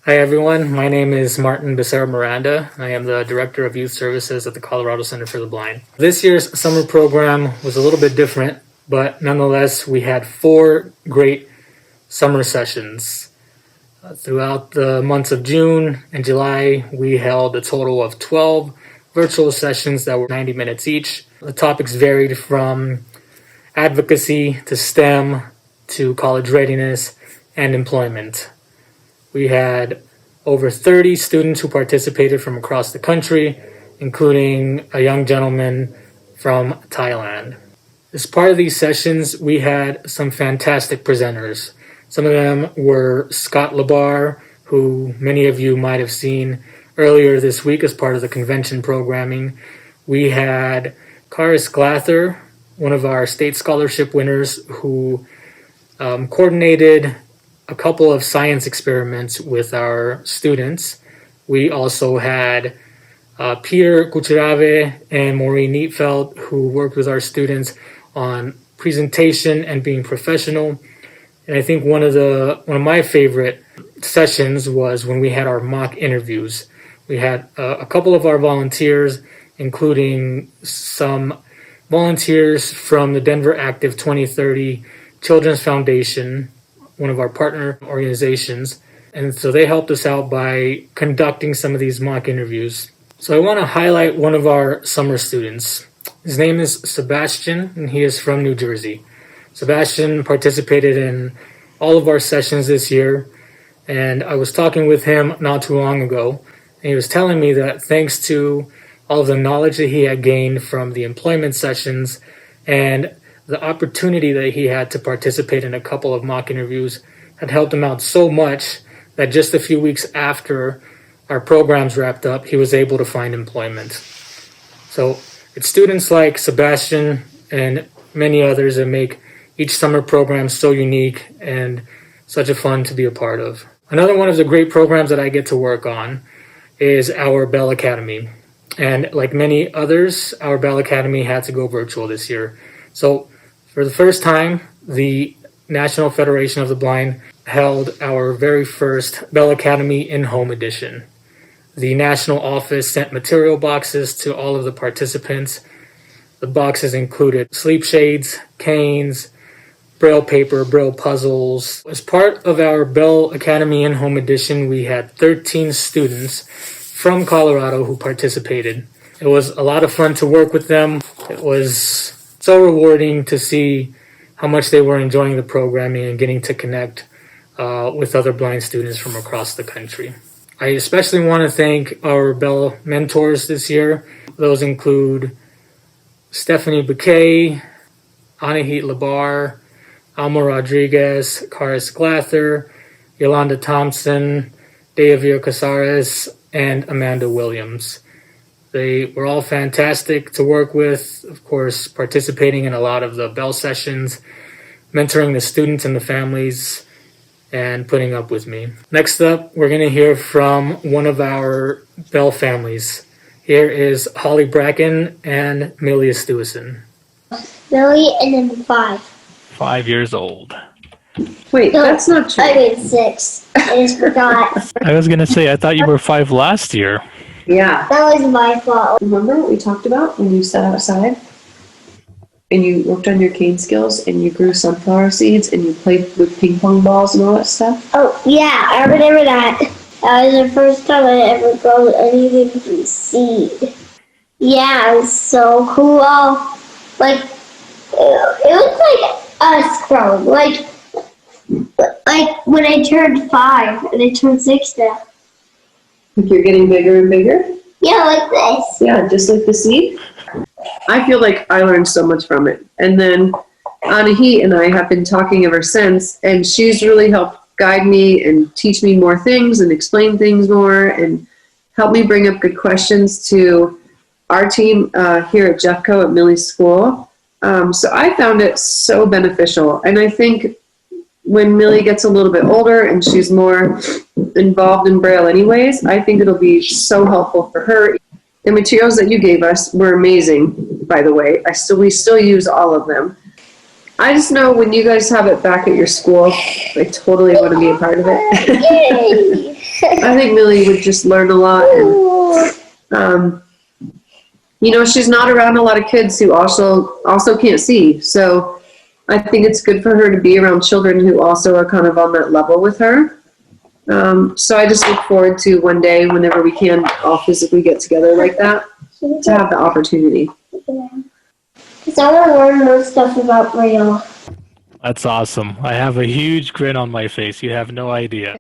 Hi everyone, my name is Martin Becerra Miranda. I am the Director of Youth Services at the Colorado Center for the Blind. This year's summer program was a little bit different, but nonetheless we had 4 great summer sessions. Throughout the months of June and July, we held a total of 12 virtual sessions that were 90 minutes each. The topics varied from advocacy to STEM to college readiness and employment. We had over 30 students who participated from across the country, including a young gentleman from Thailand. As part of these sessions, we had some fantastic presenters. Some of them were Scott Labar, who many of you might have seen earlier this week as part of the convention programming. We had Karis Glather, one of our state scholarship winners, who coordinated a couple of science experiments with our students. We also had Peter Kucherave and Maureen Neatfeld, who worked with our students on presentation and being professional. And I think one of my favorite sessions was when we had our mock interviews. We had a couple of our volunteers, including some volunteers from the Denver Active 2030 Children's Foundation, one of our partner organizations. And so they helped us out by conducting some of these mock interviews. So I want to highlight one of our summer students. His name is Sebastian, and he is from New Jersey. Sebastian participated in all of our sessions this year, and I was talking with him not too long ago, and he was telling me that thanks to all of the knowledge that he had gained from the employment sessions and the opportunity that he had to participate in a couple of mock interviews had helped him out so much that just a few weeks after our programs wrapped up, he was able to find employment. So it's students like Sebastian and many others that make each summer program so unique and such a fun to be a part of. Another one of the great programs that I get to work on is our Bell Academy. And like many others, our Bell Academy had to go virtual this year. So for the first time, the National Federation of the Blind held our very first Bell Academy in-home edition. The national office sent material boxes to all of the participants. The boxes included sleep shades, canes, Braille paper, Braille puzzles. As part of our Bell Academy in-home edition, we had 13 students from Colorado who participated. It was a lot of fun to work with them. It was so rewarding to see how much they were enjoying the programming and getting to connect with other blind students from across the country. I especially want to thank our Bell mentors this year. Those include Stephanie Bouquet, Anahit Labar, Alma Rodriguez, Karis Glather, Yolanda Thompson, Deavir Casares, and Amanda Williams. They were all fantastic to work with, of course, participating in a lot of the Bell sessions, mentoring the students and the families, and putting up with me. Next up, we're going to hear from one of our Bell families. Here is Holly Bracken and Millie Stewison. Millie and then 5. 5 years old. Wait, no, that's not true. I mean 6. I just forgot. I was going to say, I thought you were 5 last year. Yeah. That was my fault. Remember what we talked about when you sat outside and you worked on your cane skills and you grew sunflower seeds and you played with ping pong balls and all that stuff? Oh, yeah, I remember that. That was the first time I ever grown anything from seed. Yeah, it was so cool. Like, it was like us growing. Like when I turned 5 and I turned 6 now. Like you're getting bigger and bigger? Yeah, like this. Yeah, just like the seed. I feel like I learned so much from it. And then Anahit and I have been talking ever since, and she's really helped guide me and teach me more things and explain things more and help me bring up good questions to our team here at Jeffco at Millie's school. So I found it so beneficial. And I think when Millie gets a little bit older and she's more involved in Braille anyways, I think it'll be so helpful for her. The materials that you gave us were amazing, by the way. We still use all of them. I just know when you guys have it back at your school, I totally want to be a part of it. I think Millie would just learn a lot. And, she's not around a lot of kids who also can't see. So I think it's good for her to be around children who also are kind of on that level with her. So I just look forward to one day, whenever we can all physically get together like that, to have the opportunity. Because I want to learn more stuff about Rio. That's awesome. I have a huge grin on my face. You have no idea.